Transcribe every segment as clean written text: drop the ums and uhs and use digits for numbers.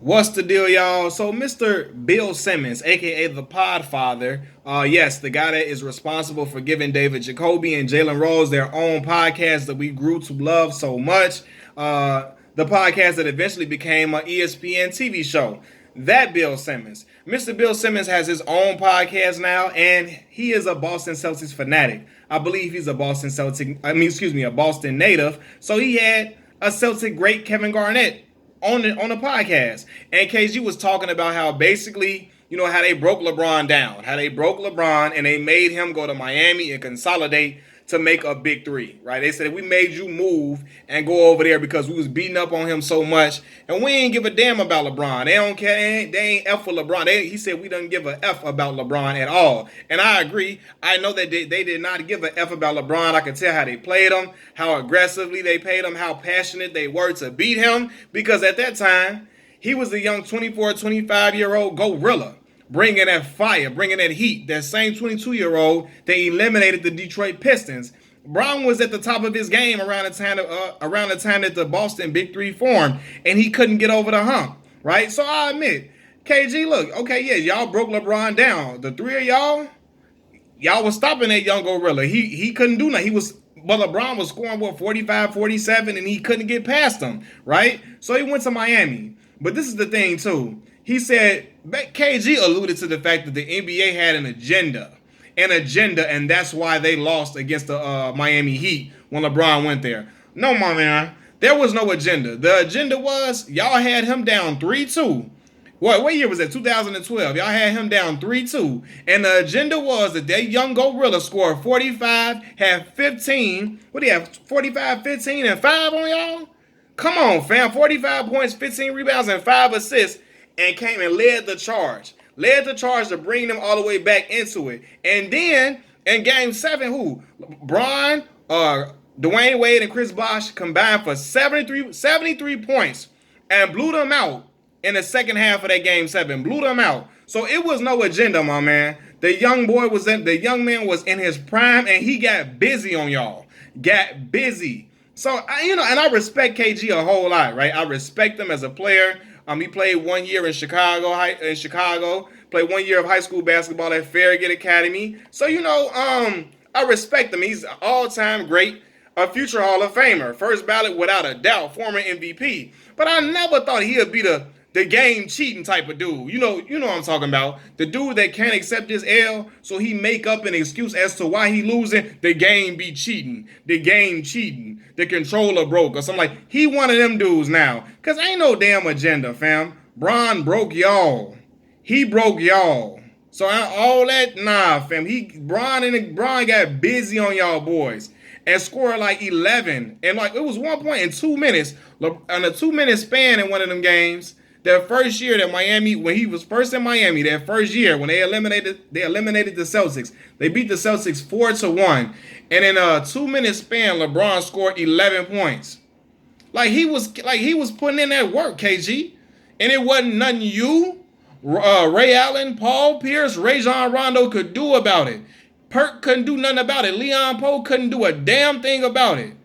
What's the deal, y'all? So, Mr. Bill Simmons, aka the Podfather, yes, the guy that is responsible for giving David Jacoby and Jalen Rose their own podcast that we grew to love so much. The podcast that eventually became an ESPN TV show. That Bill Simmons. Mr. Bill Simmons has his own podcast now, and he is a Boston Celtics fanatic. I believe he's a a Boston native. So he had a Celtic great, Kevin Garnett, on the podcast, and KG was talking about how basically, how they broke LeBron down, how they broke LeBron and they made him go to Miami and consolidate to make a big three, right? They said we made you move and go over there because we was beating up on him so much, and we ain't give a damn about LeBron. They don't care. They ain't F for LeBron. He said we don't give a F about LeBron at all, and I agree. I know that they did not give a F about LeBron. I can tell how they played him, how aggressively they played him, how passionate they were to beat him, because at that time he was a young 24, 25-year-old gorilla, bringing that fire, bringing that heat. That same 22-year-old that eliminated the Detroit Pistons. Brown was at the top of his game around the time that the Boston Big Three formed, and he couldn't get over the hump, right? So I admit, KG, look, okay, yeah, y'all broke LeBron down. The three of y'all was stopping that young gorilla. He couldn't do nothing. But LeBron was scoring, 45, 47, and he couldn't get past him, right? So he went to Miami. But this is the thing, too. He said, KG alluded to the fact that the NBA had an agenda, and that's why they lost against the Miami Heat when LeBron went there. No, my man, there was no agenda. The agenda was y'all had him down 3-2. What year was that? 2012. Y'all had him down 3-2. And the agenda was that young gorilla scored 45, had 15. What do you have? 45, 15, and 5 on y'all? Come on, fam. 45 points, 15 rebounds, and 5 assists, and came and led the charge. Led the charge to bring them all the way back into it. And then in game 7, who? Bron, Dwayne Wade, and Chris Bosh combined for 73 points and blew them out in the second half of that game 7. Blew them out. So it was no agenda, my man. The young man was in his prime, and he got busy on y'all. Got busy. So and I respect KG a whole lot, right? I respect him as a player. He played 1 year in Chicago. Played 1 year of high school basketball at Farragut Academy. So I respect him. He's an all-time great, a future Hall of Famer, first ballot without a doubt, former MVP. But I never thought he'd be the game cheating type of dude. You know what I'm talking about. The dude that can't accept his L, so he make up an excuse as to why he losing. The game be cheating. The game cheating. The controller broke or something like. He one of them dudes now. Cause ain't no damn agenda, fam. Bron broke y'all. He broke y'all. So all that, nah, fam. Bron got busy on y'all boys and scored like 11. And like it was 1 point in 2 minutes. On a 2-minute span in one of them games. That first year that Miami, when he was first in Miami, that first year when they eliminated the Celtics, they beat the Celtics 4-1, and in a 2-minute span, LeBron scored 11 points. Like he was putting in that work, KG, and it wasn't nothing Ray Allen, Paul Pierce, Rajon Rondo could do about it. Perk couldn't do nothing about it. Leon Powe couldn't do a damn thing about it.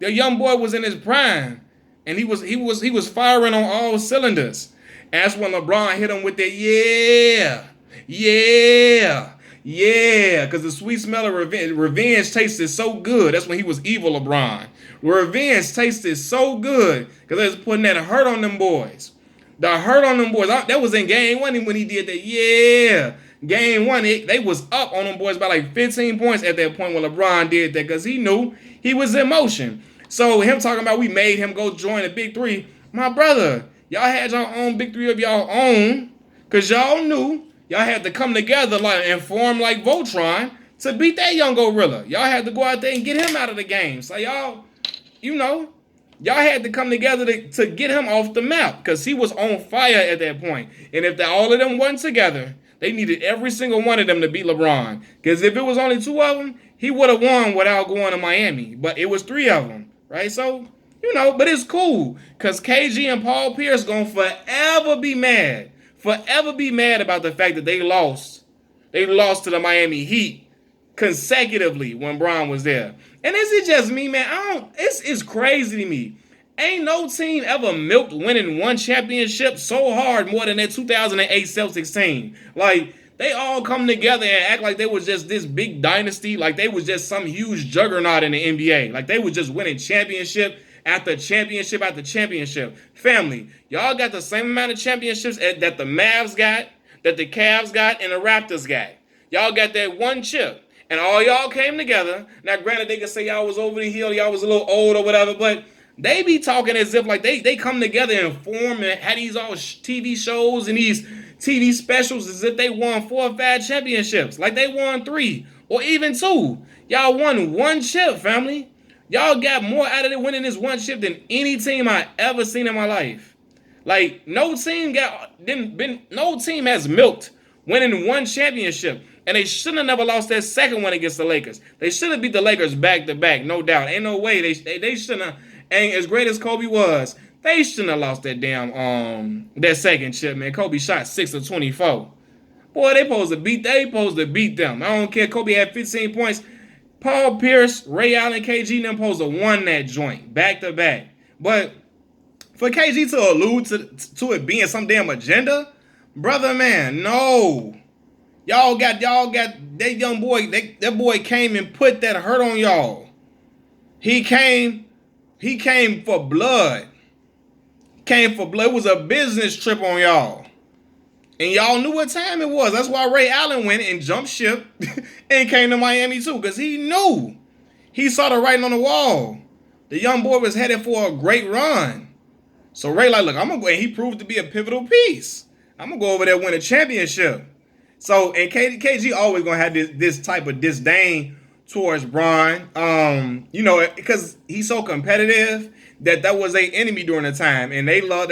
The young boy was in his prime. And he was firing on all cylinders. And that's when LeBron hit him with that, yeah. Because the sweet smell of revenge tasted so good. That's when he was evil LeBron. Revenge tasted so good because they was putting that hurt on them boys. The hurt on them boys. That was in game 1 when he did that, yeah. Game 1, they was up on them boys by like 15 points at that point when LeBron did that because he knew he was in motion. So him talking about we made him go join the Big Three. My brother, y'all had your own Big Three of y'all own because y'all knew y'all had to come together and form like Voltron to beat that young gorilla. Y'all had to go out there and get him out of the game. So y'all had to come together to get him off the map because he was on fire at that point. And if all of them wasn't together, they needed every single one of them to beat LeBron. Because if it was only 2 of them, he would have won without going to Miami. But it was 3 of them. Right, so, but it's cool, because KG and Paul Pierce going to forever be mad about the fact that they lost to the Miami Heat consecutively when Bron was there. And is it just me, man? It's crazy to me. Ain't no team ever milked winning one championship so hard more than that 2008 Celtics team. Like, they all come together and act like they was just this big dynasty, like they was just some huge juggernaut in the NBA. Like they was just winning championship after championship after championship. Family, y'all got the same amount of championships that the Mavs got, that the Cavs got, and the Raptors got. Y'all got that one chip. And all y'all came together. Now, granted, they can say y'all was over the hill, y'all was a little old or whatever, but they be talking as if like they come together and form and had these all TV shows and these TV specials as if they won 4 or 5 championships. Like they won 3 or even 2. Y'all won one chip, family. Y'all got more out of it winning this one chip than any team I ever seen in my life. Like no team has milked winning one championship. And they shouldn't have never lost that second one against the Lakers. They should have beat the Lakers back to back, no doubt. Ain't no way they shouldn't have. And as great as Kobe was, they shouldn't have lost that damn that second chip, man. Kobe shot 6 of 24. Boy, they supposed to beat them. I don't care. Kobe had 15 points. Paul Pierce, Ray Allen, KG, them supposed to won that joint back to back. But for KG to allude to it being some damn agenda, brother, man, no. Y'all got that young boy. That boy came and put that hurt on y'all. He came for blood. It was a business trip on y'all. And y'all knew what time it was. That's why Ray Allen went and jumped ship and came to Miami too. Because he knew. He saw the writing on the wall. The young boy was headed for a great run. So Ray like, look, I'm going to go. And he proved to be a pivotal piece. I'm going to go over there and win a championship. So, and KG always going to have this type of disdain towards Bron. Because he's so competitive that was their enemy during the time. And they loved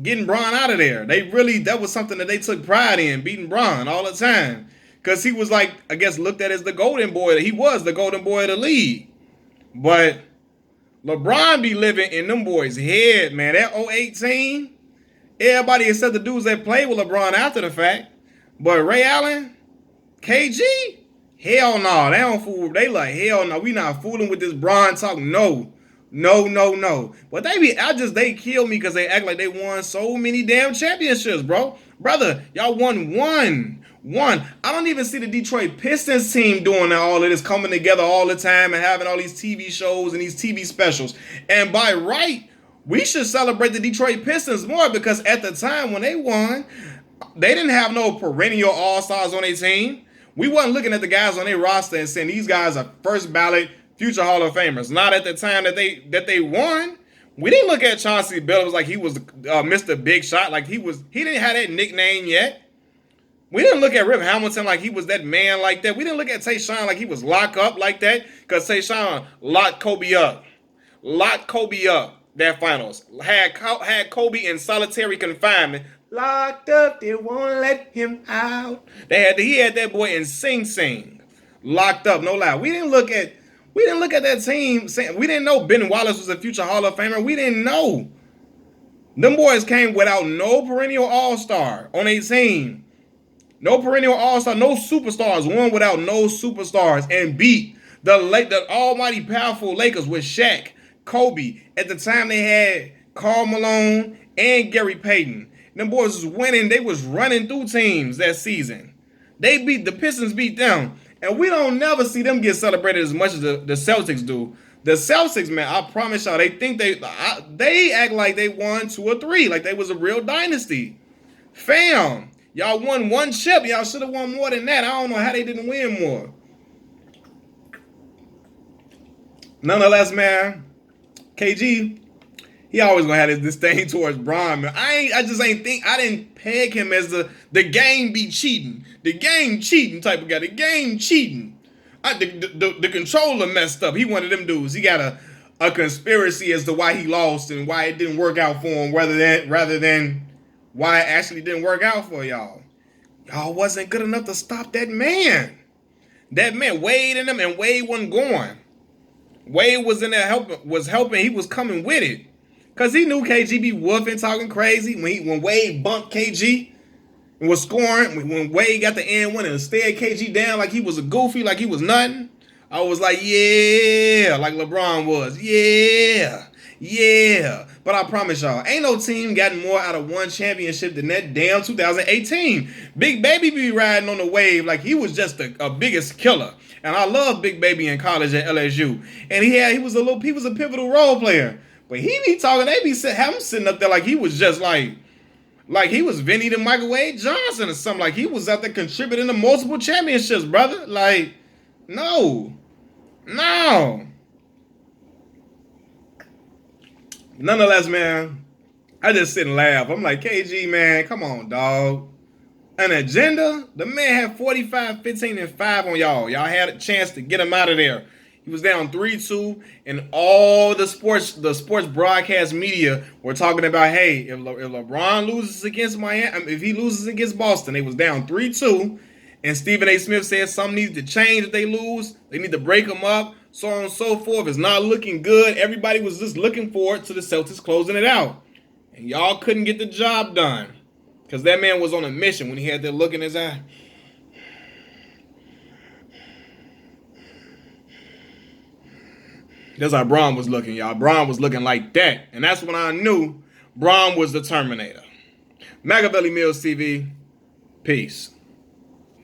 getting Bron out of there. That was something that they took pride in, beating Bron all the time. Because he was like, I guess, looked at as the golden boy. He was the golden boy of the league. But LeBron be living in them boys' head, man. That 08 team, everybody except the dudes that played with LeBron after the fact. But Ray Allen, KG, hell no. They don't fool. They like, hell no. We not fooling with this Bron talk. No. But they kill me because they act like they won so many damn championships, bro. Brother, y'all won one. I don't even see the Detroit Pistons team doing all of this, coming together all the time and having all these TV shows and these TV specials. And by right, we should celebrate the Detroit Pistons more because at the time when they won, they didn't have no perennial all-stars on their team. We wasn't looking at the guys on their roster and saying these guys are first ballot future Hall of Famers. Not at the time that they won. We didn't look at Chauncey Billups like he was Mr. Big Shot, like he didn't have that nickname yet. We didn't look at Rip Hamilton like he was that man like that. We didn't look at Tayshaun like he was locked up like that because Tayshaun locked Kobe up that finals. Had Kobe in solitary confinement. Locked up, they won't let him out. He had that boy in Sing Sing. Locked up, no lie. We didn't look at that team. We didn't know Ben Wallace was a future Hall of Famer. We didn't know. Them boys came without no perennial all-star on a team. No perennial all-star, no superstars. Won without no superstars and beat the almighty powerful Lakers with Shaq, Kobe. At the time they had Karl Malone and Gary Payton. Them boys was winning. They was running through teams that season. The Pistons beat them. And we don't never see them get celebrated as much as the Celtics do. The Celtics, man, I promise y'all, they act like they won 2 or 3, like they was a real dynasty. Fam, y'all won one chip. Y'all should have won more than that. I don't know how they didn't win more. Nonetheless, man, KG, he always gonna have this thing towards Bron, man. I didn't peg him as the game be cheating. The game cheating type of guy. The game cheating. The controller messed up. He one of them dudes. He got a conspiracy as to why he lost and why it didn't work out for him rather than why it actually didn't work out for y'all. Y'all wasn't good enough to stop that man. That man, Wade in them, and Wade wasn't going. Wade was in there helping. He was coming with it. Because he knew KG be woofing, talking crazy. When Wade bumped KG, and was scoring when Wade got the and one and stared KG down like he was a goofy, like he was nothing. I was like, yeah, like LeBron was. Yeah. Yeah. But I promise y'all, ain't no team gotten more out of one championship than that damn 2018. Big Baby be riding on the wave like he was just a biggest killer. And I love Big Baby in college at LSU. And he was a pivotal role player. But he be talking, they be have him sitting up there like he was just like he was Vinny the Microwave Johnson or something. Like he was out there contributing to multiple championships, brother. Like, no. Nonetheless, man, I just sit and laugh. I'm like, KG, man, come on, dog. An agenda? The man had 45, 15, and 5 on y'all. Y'all had a chance to get him out of there. He was down 3-2, and all the sports broadcast media were talking about, hey, if LeBron loses against Miami, if he loses against Boston, they was down 3-2, and Stephen A. Smith said something needs to change if they lose. They need to break them up, so on and so forth. It's not looking good. Everybody was just looking forward to the Celtics closing it out, and y'all couldn't get the job done because that man was on a mission when he had that look in his eye. That's how Braun was looking, y'all. Braun was looking like that. And that's when I knew Braun was the Terminator. Machiavelli Mills TV. Peace.